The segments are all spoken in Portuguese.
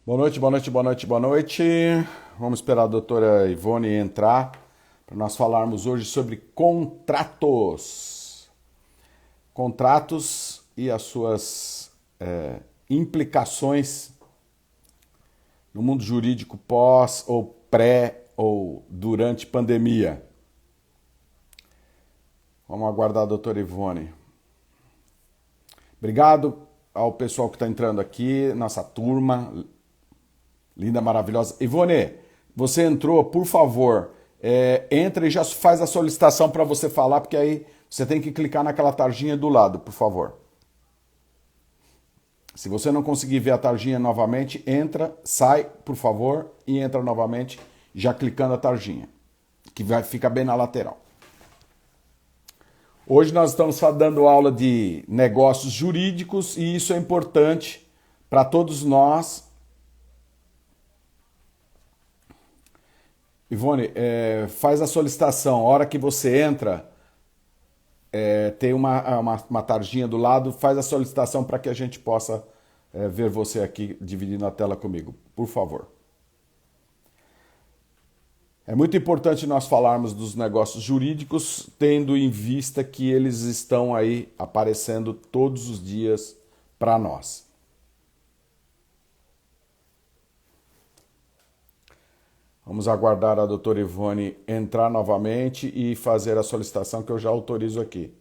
Boa noite, boa noite, boa noite, boa noite. Vamos esperar a doutora Ivone entrar para nós falarmos hoje sobre contratos. Contratos e as suas implicações no mundo jurídico pós ou pré ou durante pandemia. Vamos aguardar a doutora Ivone. Obrigado ao pessoal que está entrando aqui, nossa turma linda, maravilhosa. Ivone, você entrou, por favor, entra e já faz a solicitação para você falar, porque aí você tem que clicar naquela tarjinha do lado, por favor. Se você não conseguir ver a tarjinha novamente, entra, sai, por favor, e entra novamente, já clicando a tarjinha, que vai ficar bem na lateral. Hoje nós estamos dando aula de negócios jurídicos e isso é importante para todos nós. Ivone, faz a solicitação. A hora que você entra, tem uma tarjinha do lado, faz a solicitação para que a gente possa ver você aqui dividindo a tela comigo, por favor. É muito importante nós falarmos dos negócios jurídicos, tendo em vista que eles estão aí aparecendo todos os dias para nós. Vamos aguardar a doutora Ivone entrar novamente e fazer a solicitação que eu já autorizo aqui.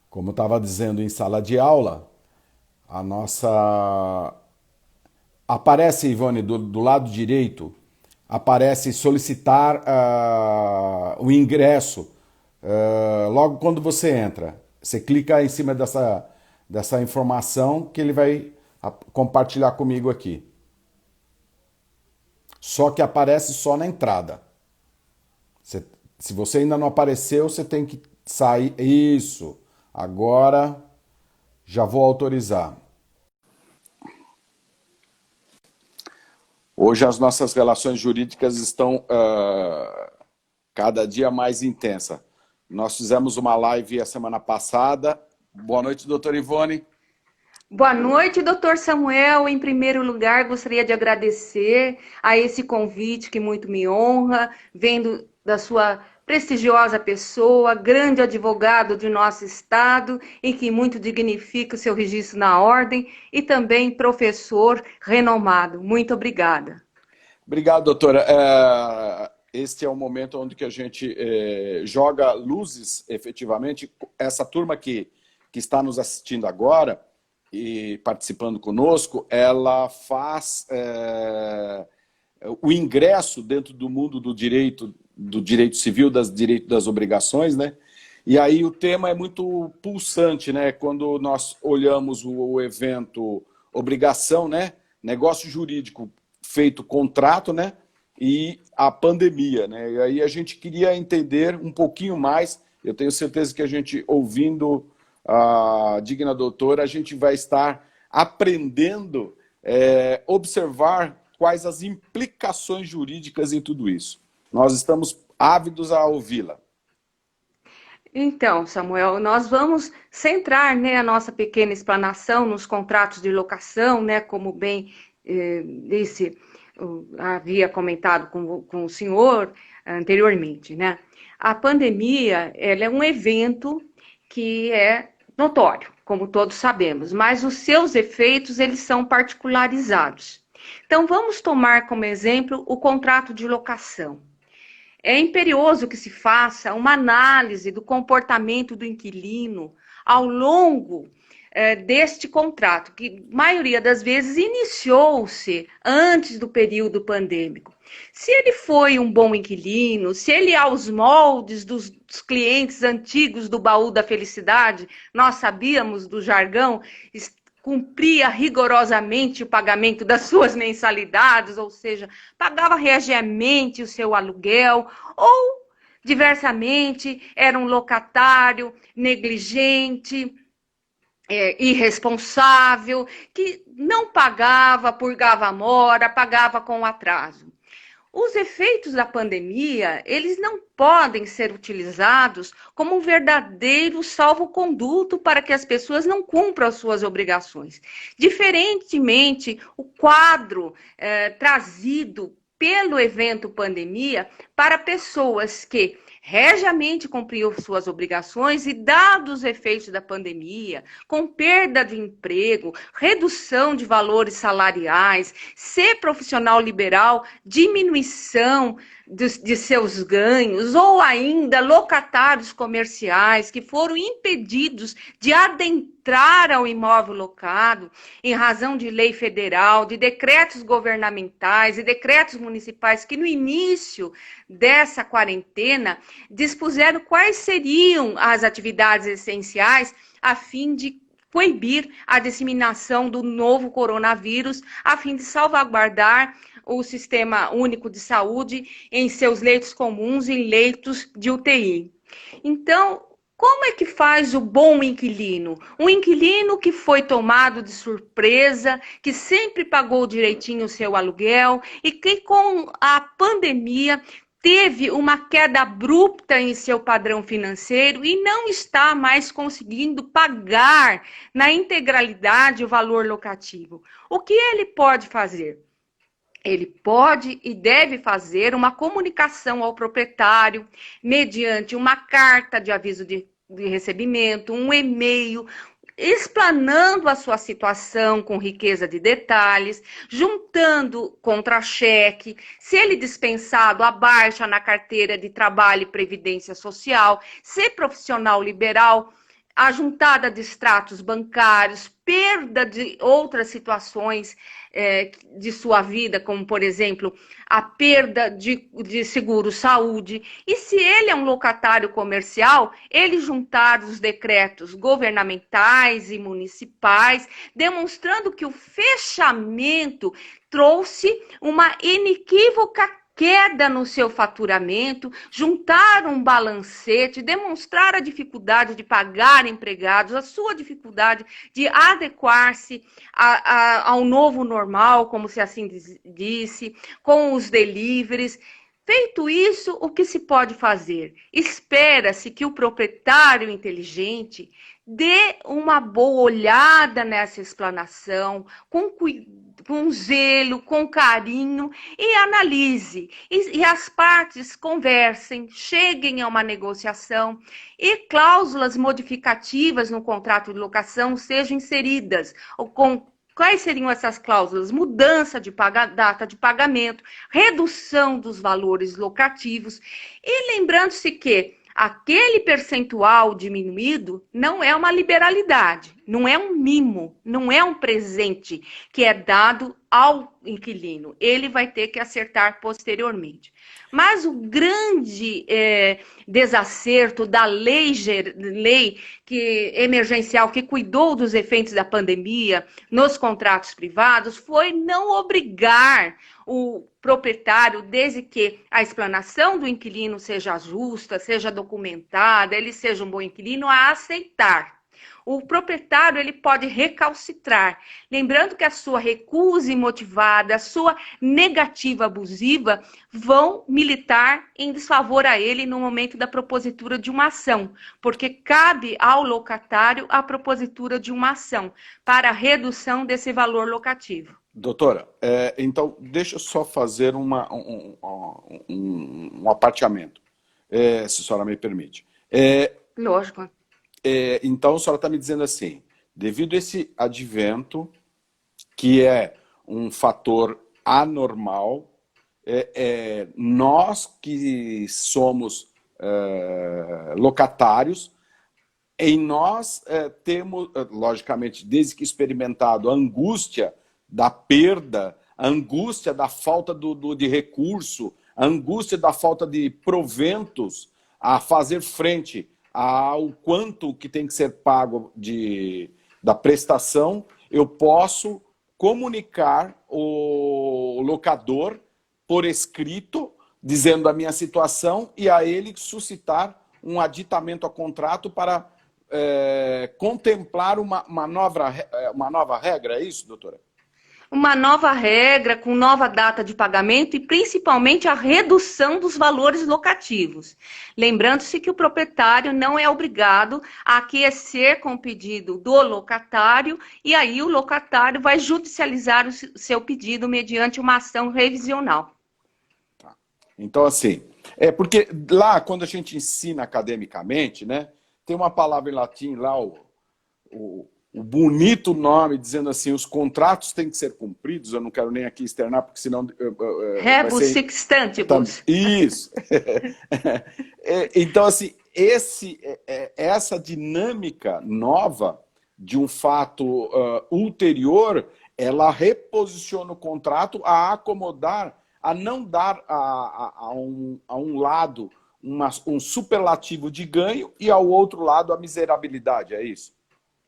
Como eu estava dizendo em sala de aula, a nossa... Aparece, Ivone, do lado direito, aparece solicitar o ingresso. Logo quando você entra, você clica em cima dessa informação que ele vai compartilhar comigo aqui. Só que aparece só na entrada. Se você ainda não apareceu, você tem que sair. Isso. Agora já vou autorizar. Hoje as nossas relações jurídicas estão cada dia mais intensas. Nós fizemos uma live a semana passada. Boa noite, doutora Ivone. Boa noite, doutor Samuel. Em primeiro lugar, gostaria de agradecer a esse convite que muito me honra, vendo da sua prestigiosa pessoa, grande advogado de nosso estado e que muito dignifica o seu registro na ordem e também professor renomado. Muito obrigada. Obrigado, doutora. Este é o momento onde que a gente joga luzes, efetivamente. Essa turma que está nos assistindo agora e participando conosco, ela faz o ingresso dentro do mundo do direito civil, direito das obrigações, né? E aí o tema é muito pulsante, né? Quando nós olhamos o evento obrigação, né? Negócio jurídico feito contrato, né? E a pandemia, né? E aí a gente queria entender um pouquinho mais. Eu tenho certeza que a gente, ouvindo a digna doutora, a gente vai estar aprendendo, observar quais as implicações jurídicas em tudo isso. Nós estamos ávidos a ouvi-la. Então, Samuel, nós vamos centrar, né, a nossa pequena explanação nos contratos de locação, né, como bem disse, havia comentado com o senhor anteriormente, né? A pandemia, ela é um evento que é notório, como todos sabemos, mas os seus efeitos, eles são particularizados. Então, vamos tomar como exemplo o contrato de locação. É imperioso que se faça uma análise do comportamento do inquilino ao longo deste contrato, que maioria das vezes iniciou-se antes do período pandêmico. Se ele foi um bom inquilino, se ele aos moldes dos clientes antigos do baú da felicidade, nós sabíamos do jargão, cumpria rigorosamente o pagamento das suas mensalidades, ou seja, pagava regiamente o seu aluguel, ou, diversamente, era um locatário negligente, irresponsável, que não pagava, purgava a mora, pagava com atraso. Os efeitos da pandemia, eles não podem ser utilizados como um verdadeiro salvo-conduto para que as pessoas não cumpram as suas obrigações. Diferentemente, o quadro trazido pelo evento pandemia para pessoas que regiamente cumpriu suas obrigações e, dados os efeitos da pandemia, com perda de emprego, redução de valores salariais, ser profissional liberal, diminuição de seus ganhos, ou ainda locatários comerciais que foram impedidos de adentrar ao imóvel locado em razão de lei federal, de decretos governamentais e decretos municipais que no início dessa quarentena dispuseram quais seriam as atividades essenciais a fim de coibir a disseminação do novo coronavírus, a fim de salvaguardar o Sistema Único de Saúde em seus leitos comuns e leitos de UTI. Então, como é que faz o bom inquilino? Um inquilino que foi tomado de surpresa, que sempre pagou direitinho o seu aluguel e que com a pandemia teve uma queda abrupta em seu padrão financeiro e não está mais conseguindo pagar na integralidade o valor locativo. O que ele pode fazer? Ele pode e deve fazer uma comunicação ao proprietário mediante uma carta de aviso de recebimento, um e-mail, explanando a sua situação com riqueza de detalhes, juntando contra-cheque, se ele dispensado, a baixa na carteira de trabalho e previdência social, ser profissional liberal, a juntada de extratos bancários, perda de outras situações de sua vida, como, por exemplo, a perda de seguro-saúde. E se ele é um locatário comercial, ele juntar os decretos governamentais e municipais, demonstrando que o fechamento trouxe uma inequívoca queda no seu faturamento, juntar um balancete, demonstrar a dificuldade de pagar empregados, a sua dificuldade de adequar-se ao novo normal, como se assim disse, com os deliveries. Feito isso, o que se pode fazer? Espera-se que o proprietário inteligente dê uma boa olhada nessa explanação, com zelo, com carinho, e analise. E as partes conversem, cheguem a uma negociação e cláusulas modificativas no contrato de locação sejam inseridas. Quais seriam essas cláusulas? Mudança de data de pagamento, redução dos valores locativos. E lembrando-se que aquele percentual diminuído não é uma liberalidade, não é um mimo, não é um presente que é dado ao inquilino. Ele vai ter que acertar posteriormente. Mas o grande desacerto da lei emergencial que cuidou dos efeitos da pandemia nos contratos privados foi não obrigar o proprietário, desde que a explanação do inquilino seja justa, seja documentada, ele seja um bom inquilino, a aceitar. O proprietário ele pode recalcitrar, lembrando que a sua recusa imotivada, a sua negativa abusiva vão militar em desfavor a ele no momento da propositura de uma ação, porque cabe ao locatário a propositura de uma ação para a redução desse valor locativo. Doutora, então deixa eu só fazer um aparteamento, se a senhora me permite. Lógico. Então a senhora está me dizendo assim, devido a esse advento, que é um fator anormal, nós que somos locatários, em nós temos, logicamente, desde que experimentado a angústia da perda, a angústia da falta de recurso, a angústia da falta de proventos a fazer frente ao quanto que tem que ser pago da prestação, eu posso comunicar o locador por escrito, dizendo a minha situação, e a ele suscitar um aditamento a contrato para contemplar uma nova regra, é isso, doutora? uma nova regra, com nova data de pagamento e principalmente a redução dos valores locativos. Lembrando-se que o proprietário não é obrigado a aquecer com o pedido do locatário e aí o locatário vai judicializar o seu pedido mediante uma ação revisional. Tá. Então, assim, porque lá, quando a gente ensina academicamente, né, tem uma palavra em latim lá, o bonito nome, dizendo assim, os contratos têm que ser cumpridos, eu não quero nem aqui externar, porque senão... Rebus sic stantibus. Isso. Então, assim, essa dinâmica nova de um fato ulterior, ela reposiciona o contrato a acomodar, a não dar a um lado um superlativo de ganho e ao outro lado a miserabilidade, é isso?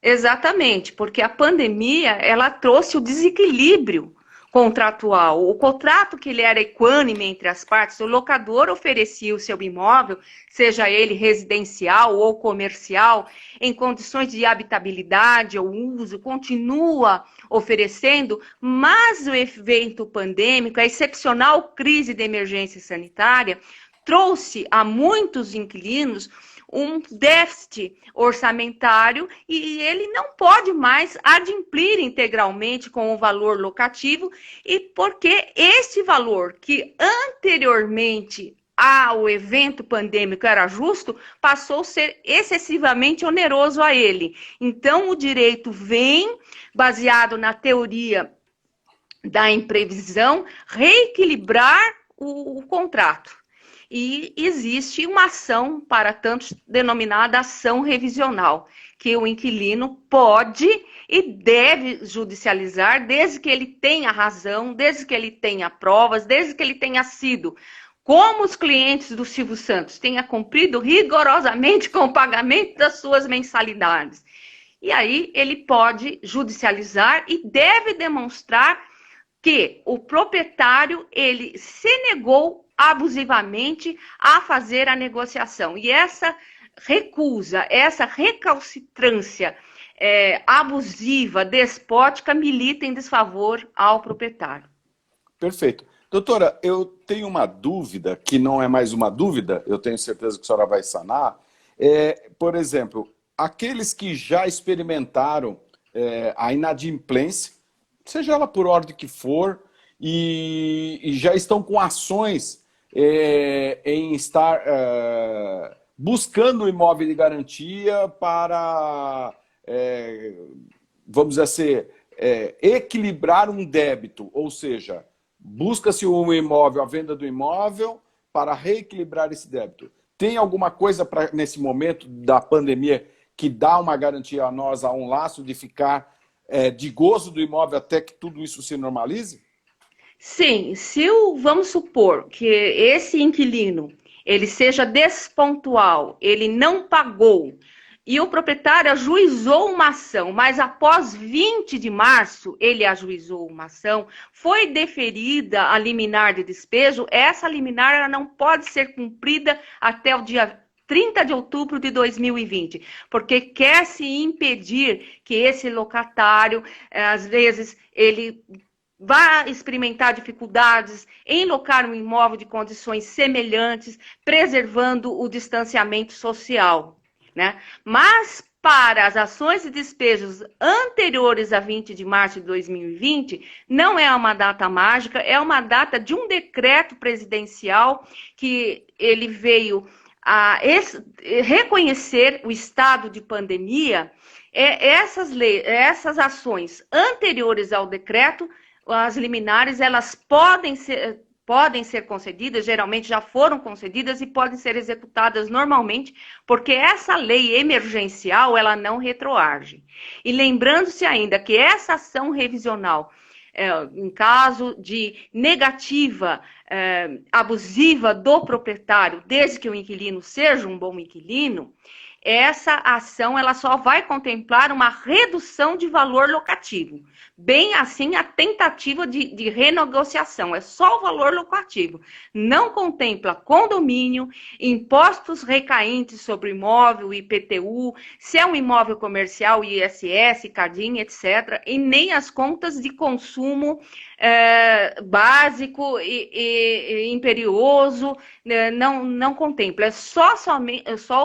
Exatamente, porque a pandemia, ela trouxe o desequilíbrio contratual. O contrato que ele era equânime entre as partes, o locador oferecia o seu imóvel, seja ele residencial ou comercial, em condições de habitabilidade ou uso, continua oferecendo, mas o evento pandêmico, a excepcional crise de emergência sanitária, trouxe a muitos inquilinos um déficit orçamentário e ele não pode mais adimplir integralmente com o valor locativo, e porque esse valor que anteriormente ao evento pandêmico era justo, passou a ser excessivamente oneroso a ele. Então, o direito vem, baseado na teoria da imprevisão, reequilibrar o contrato. E existe uma ação, para tanto denominada ação revisional, que o inquilino pode e deve judicializar desde que ele tenha razão, desde que ele tenha provas, desde que ele tenha sido, como os clientes do Silvio Santos, tenha cumprido rigorosamente com o pagamento das suas mensalidades. E aí ele pode judicializar e deve demonstrar que o proprietário, ele se negou abusivamente a fazer a negociação. E essa recusa, essa recalcitrância abusiva, despótica, milita em desfavor ao proprietário. Perfeito. Doutora, eu tenho uma dúvida, que não é mais uma dúvida, eu tenho certeza que a senhora vai sanar. Por exemplo, aqueles que já experimentaram a inadimplência, seja ela por ordem que for, e já estão com ações em estar buscando o imóvel de garantia para, vamos dizer assim, equilibrar um débito, ou seja, busca-se um imóvel, a venda do imóvel, para reequilibrar esse débito. Tem alguma coisa nesse momento da pandemia que dá uma garantia a nós, a um laço de ficar de gozo do imóvel até que tudo isso se normalize? Sim, vamos supor que esse inquilino ele seja despontual, ele não pagou, e o proprietário ajuizou uma ação, mas após 20 de março ele ajuizou uma ação, foi deferida a liminar de despejo, essa liminar ela não pode ser cumprida até o dia 30 de outubro de 2020, porque quer se impedir que esse locatário, às vezes, ele vai experimentar dificuldades em locar um imóvel de condições semelhantes, preservando o distanciamento social, né? Mas para as ações de despejos anteriores a 20 de março de 2020, não é uma data mágica, é uma data de um decreto presidencial que ele veio a reconhecer o estado de pandemia. Essas ações anteriores ao decreto, as liminares, elas podem ser concedidas, geralmente já foram concedidas e podem ser executadas normalmente, porque essa lei emergencial, ela não retroage. E lembrando-se ainda que essa ação revisional, em caso de negativa abusiva do proprietário, desde que o inquilino seja um bom inquilino, essa ação ela só vai contemplar uma redução de valor locativo. Bem assim, a tentativa de renegociação, é só o valor locativo. Não contempla condomínio, impostos recaintes sobre imóvel, IPTU, se é um imóvel comercial, ISS, CADIM, etc., e nem as contas de consumo básico e imperioso, não contempla, é só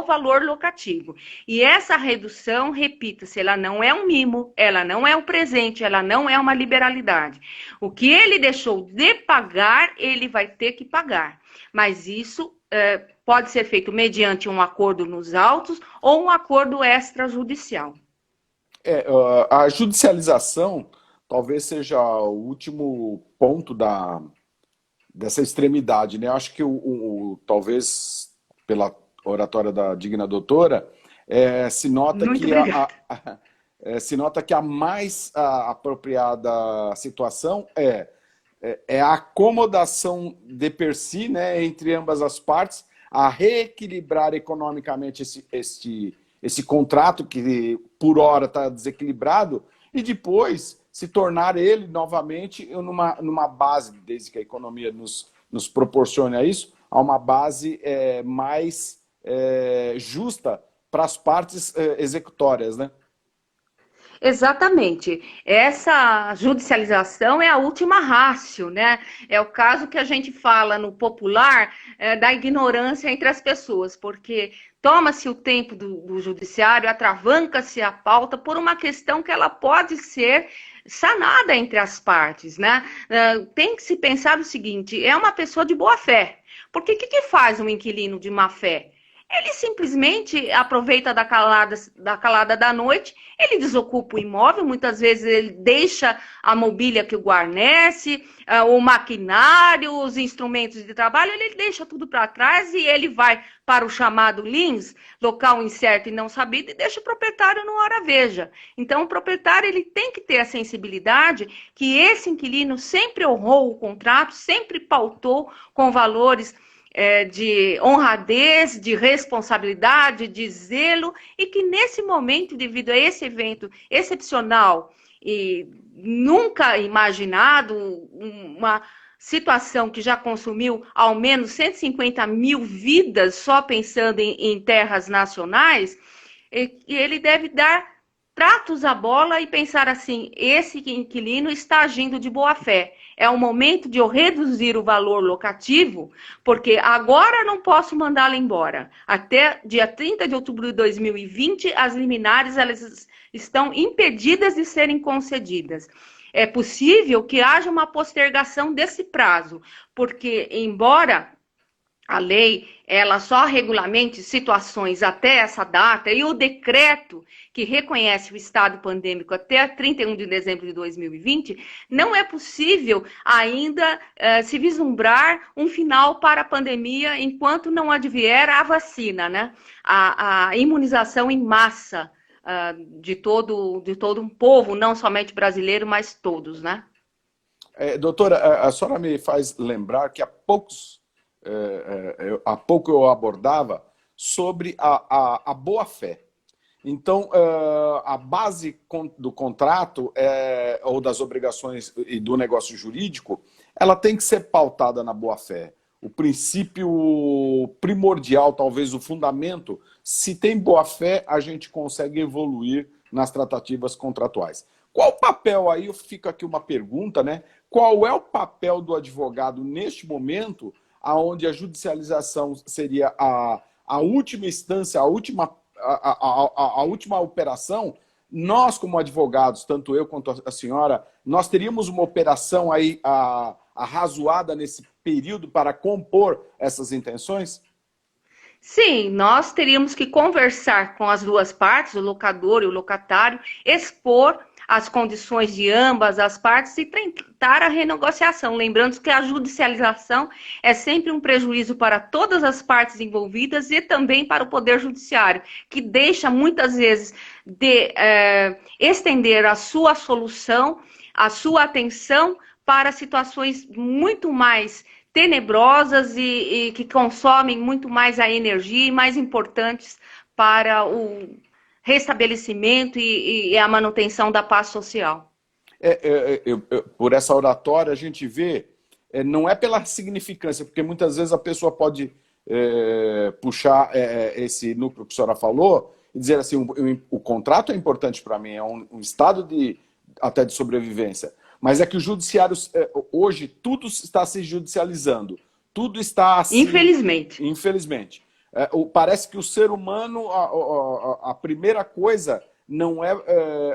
o valor locativo. E essa redução, repita-se, ela não é um mimo, ela não é um presente, ela não é uma liberalidade. O que ele deixou de pagar, ele vai ter que pagar. Mas isso pode ser feito mediante um acordo nos autos ou um acordo extrajudicial. A judicialização talvez seja o último ponto dessa extremidade, né? Acho que talvez pela oratória da digna doutora, se nota que a mais apropriada situação é a acomodação de per si, né, entre ambas as partes, a reequilibrar economicamente esse contrato que por hora está desequilibrado e depois se tornar ele novamente numa base, desde que a economia nos proporcione isso, a uma base mais justa para as partes executórias, né? Exatamente. Essa judicialização é a última ratio, né? É o caso que a gente fala no popular da ignorância entre as pessoas, porque toma-se o tempo do judiciário, atravanca-se a pauta por uma questão que ela pode ser sanada entre as partes, né? Tem que se pensar o seguinte, é uma pessoa de boa fé. Porque o que faz um inquilino de má fé? Ele simplesmente aproveita da calada da noite, ele desocupa o imóvel, muitas vezes ele deixa a mobília que o guarnece, o maquinário, os instrumentos de trabalho, ele deixa tudo para trás e ele vai para o chamado LINS, local incerto e não sabido, e deixa o proprietário no hora veja. Então, o proprietário ele tem que ter a sensibilidade que esse inquilino sempre honrou o contrato, sempre pautou com valores de honradez, de responsabilidade, de zelo, e que nesse momento, devido a esse evento excepcional e nunca imaginado, uma situação que já consumiu ao menos 150 mil vidas só pensando em terras nacionais, e ele deve dar tratos à bola e pensar assim, esse inquilino está agindo de boa fé. É o momento de eu reduzir o valor locativo, porque agora não posso mandá-lo embora. Até dia 30 de outubro de 2020, as liminares elas estão impedidas de serem concedidas. É possível que haja uma postergação desse prazo, porque embora a lei, ela só regulamente situações até essa data, e o decreto que reconhece o estado pandêmico até 31 de dezembro de 2020, não é possível ainda se vislumbrar um final para a pandemia enquanto não advier a vacina, né? A imunização em massa de todo um povo, não somente brasileiro, mas todos, né? Doutora, a senhora me faz lembrar que há pouco eu abordava sobre a boa-fé. Então, a base do contrato ou das obrigações e do negócio jurídico, ela tem que ser pautada na boa-fé. O princípio primordial, talvez o fundamento, se tem boa-fé, a gente consegue evoluir nas tratativas contratuais. Qual o papel, aí fica aqui uma pergunta, né? Qual é o papel do advogado neste momento, onde a judicialização seria a última instância, a última operação? Nós, como advogados, tanto eu quanto a senhora, nós teríamos uma operação aí arrazoada nesse período para compor essas intenções? Sim, nós teríamos que conversar com as duas partes, o locador e o locatário, expor as condições de ambas as partes e tentar a renegociação. Lembrando que a judicialização é sempre um prejuízo para todas as partes envolvidas e também para o Poder Judiciário, que deixa muitas vezes de estender a sua solução, a sua atenção para situações muito mais tenebrosas e que consomem muito mais a energia e mais importantes para o restabelecimento e a manutenção da paz social. Por essa oratória, a gente vê, não é pela significância, porque muitas vezes a pessoa pode puxar esse núcleo que a senhora falou e dizer assim, o contrato é importante para mim, é um estado até de sobrevivência, mas é que o judiciário, hoje, tudo está se judicializando, tudo está assim... Infelizmente. Infelizmente. Parece que o ser humano, a primeira coisa não é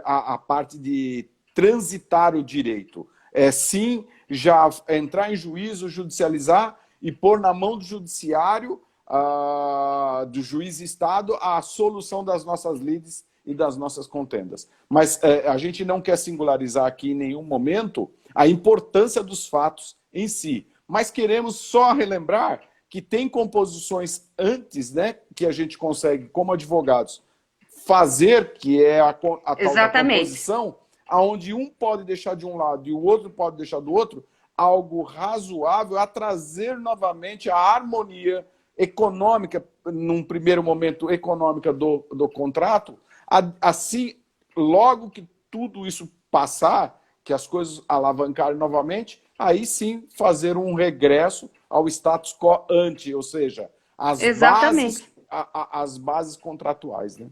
a parte de transitar o direito, é sim já entrar em juízo, judicializar e pôr na mão do judiciário, do juiz e Estado, a solução das nossas lides e das nossas contendas. Mas a gente não quer singularizar aqui em nenhum momento a importância dos fatos em si, mas queremos só relembrar que tem composições antes, né, que a gente consegue, como advogados, fazer, que é a tal da composição, onde um pode deixar de um lado e o outro pode deixar do outro, algo razoável a trazer novamente a harmonia econômica, num primeiro momento econômica do contrato, assim, logo que tudo isso passar, que as coisas alavancarem novamente, aí sim fazer um regresso ao status quo ante, ou seja, as bases contratuais, né?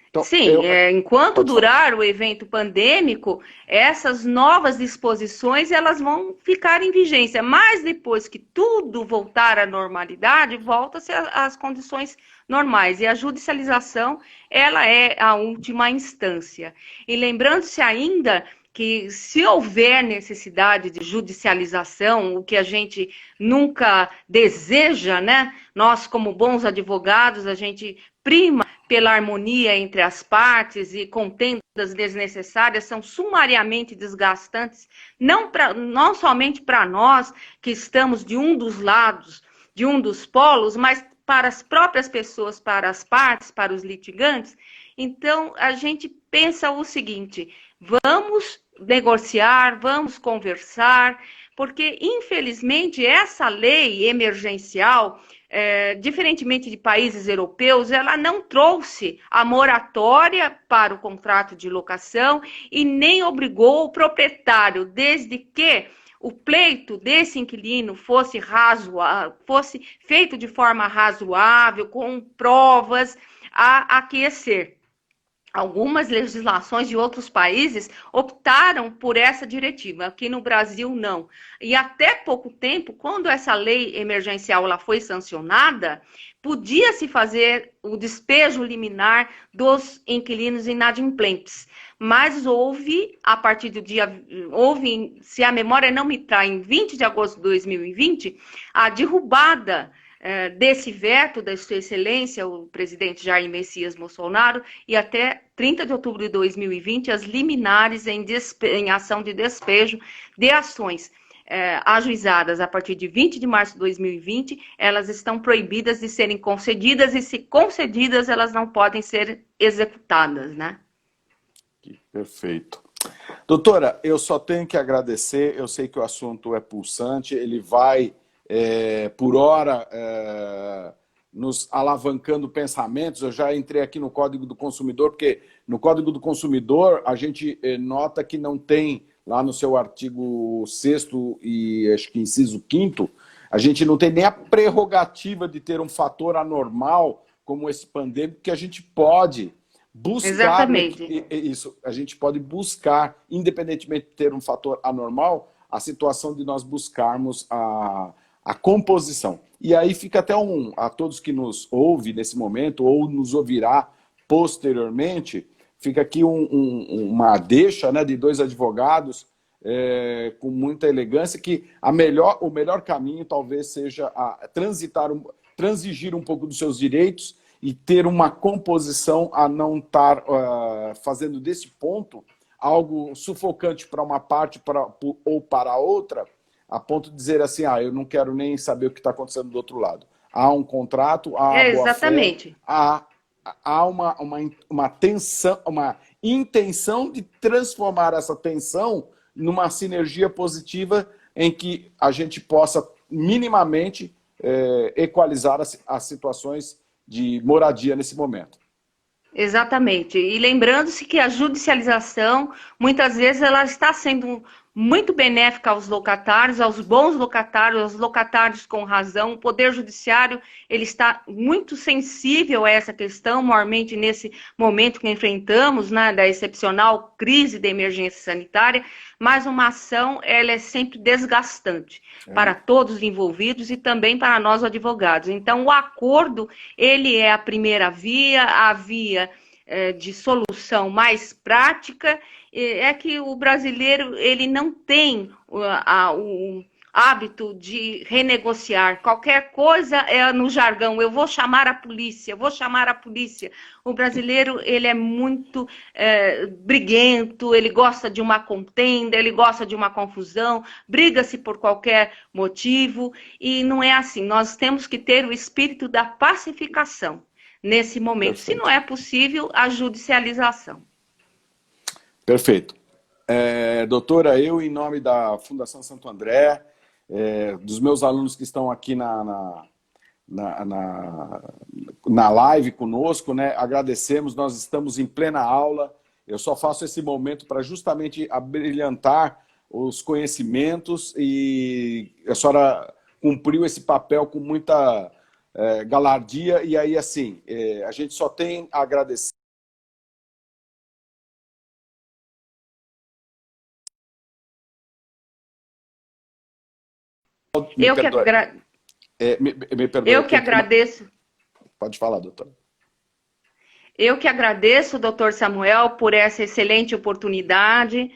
Então, sim, enquanto durar o evento pandêmico, essas novas disposições elas vão ficar em vigência, mas depois que tudo voltar à normalidade, volta-se às condições normais, e a judicialização ela é a última instância. E lembrando-se ainda que se houver necessidade de judicialização, o que a gente nunca deseja, né? Nós, como bons advogados, a gente prima pela harmonia entre as partes, e contendas desnecessárias são sumariamente desgastantes, não somente para nós que estamos de um dos lados, de um dos polos, mas para as próprias pessoas, para as partes, para os litigantes. Então, a gente pensa o seguinte: vamos negociar, vamos conversar, porque, infelizmente, essa lei emergencial, diferentemente de países europeus, ela não trouxe a moratória para o contrato de locação e nem obrigou o proprietário, desde que o pleito desse inquilino fosse feito de forma razoável, com provas, a aquecer. Algumas legislações de outros países optaram por essa diretiva, aqui no Brasil não. E até pouco tempo, quando essa lei emergencial ela foi sancionada, podia-se fazer o despejo liminar dos inquilinos inadimplentes. Mas houve, a partir do se a memória não me trai, em 20 de agosto de 2020, a derrubada desse veto da Sua Excelência, o presidente Jair Messias Bolsonaro, e até 30 de outubro de 2020, as liminares em ação de despejo de ações ajuizadas a partir de 20 de março de 2020, elas estão proibidas de serem concedidas, e se concedidas, elas não podem ser executadas, né? Perfeito. Doutora, eu só tenho que agradecer, eu sei que o assunto é pulsante, ele vai... por hora, nos alavancando pensamentos. Eu já entrei aqui no Código do Consumidor, porque no Código do Consumidor a gente nota que não tem, lá no seu artigo 6º e acho que inciso 5º, a gente não tem nem a prerrogativa de ter um fator anormal como esse pandêmico, que a gente pode buscar... Exatamente. Isso, a gente pode buscar, independentemente de ter um fator anormal, a situação de nós buscarmos a composição. E aí fica até a todos que nos ouvem nesse momento, ou nos ouvirá posteriormente, fica aqui uma deixa, né, de dois advogados com muita elegância, que o melhor caminho talvez seja transigir um pouco dos seus direitos e ter uma composição, a não estar fazendo desse ponto algo sufocante para uma parte ou para a outra, a ponto de dizer assim, eu não quero nem saber o que está acontecendo do outro lado. Há um contrato, há exatamente. Há uma tensão, uma intenção de transformar essa tensão numa sinergia positiva em que a gente possa minimamente equalizar as situações de moradia nesse momento. Exatamente. E lembrando-se que a judicialização, muitas vezes, ela está sendo muito benéfica aos locatários, aos bons locatários, aos locatários com razão. O Poder Judiciário, ele está muito sensível a essa questão, maiormente nesse momento que enfrentamos, né, da excepcional crise da emergência sanitária, mas uma ação, ela é sempre desgastante para todos os envolvidos e também para nós advogados. Então, o acordo, ele é a primeira via, a via de solução mais prática. É que o brasileiro, ele não tem o hábito de renegociar. Qualquer coisa é no jargão, eu vou chamar a polícia, eu vou chamar a polícia. O brasileiro, ele é muito briguento, ele gosta de uma contenda, ele gosta de uma confusão, briga-se por qualquer motivo, e não é assim. Nós temos que ter o espírito da pacificação nesse momento. Perfeito. Se não é possível, a judicialização. Perfeito. Doutora, eu, em nome da Fundação Santo André, dos meus alunos que estão aqui na live conosco, né, agradecemos, nós estamos em plena aula. Eu só faço esse momento para justamente abrilhantar os conhecimentos, e a senhora cumpriu esse papel com muita galardia, e aí, assim, a gente só tem a agradecer. Eu que agradeço. Pode falar, doutora. Eu que agradeço, doutor Samuel, por essa excelente oportunidade,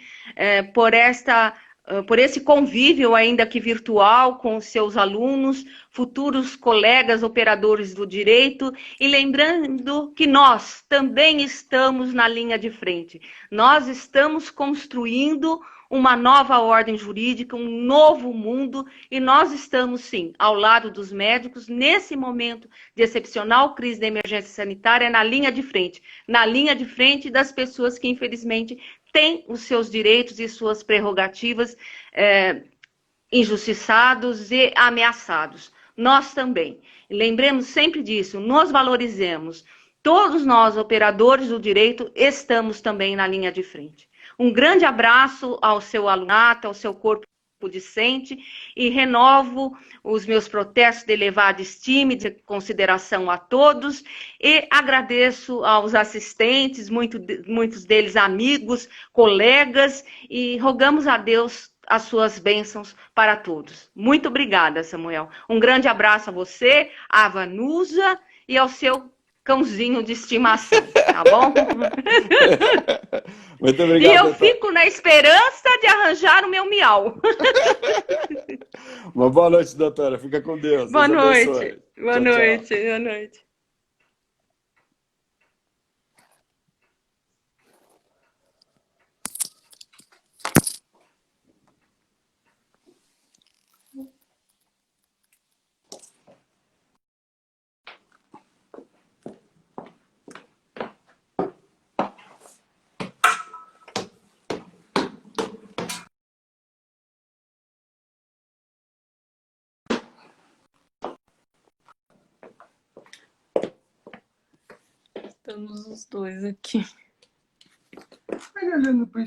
por esse convívio, ainda que virtual, com os seus alunos, futuros colegas operadores do direito, e lembrando que nós também estamos na linha de frente. Nós estamos construindo uma nova ordem jurídica, um novo mundo, e nós estamos, sim, ao lado dos médicos, nesse momento de excepcional crise da emergência sanitária, na linha de frente das pessoas que, infelizmente, têm os seus direitos e suas prerrogativas injustiçados e ameaçados. Nós também. Lembremos sempre disso, nos valorizemos. Todos nós, operadores do direito, estamos também na linha de frente. Um grande abraço ao seu alunato, ao seu corpo discente, e renovo os meus protestos de elevada estima e de consideração a todos, e agradeço aos assistentes, muitos deles amigos, colegas, e rogamos a Deus as suas bênçãos para todos. Muito obrigada, Samuel. Um grande abraço a você, a Vanusa e ao seu cãozinho de estimação, tá bom? Muito obrigado. E eu fico na esperança de arranjar o meu miau. Uma boa noite, doutora. Fica com Deus. Boa noite. Boa noite. Boa noite. Estamos os dois aqui. Olhando para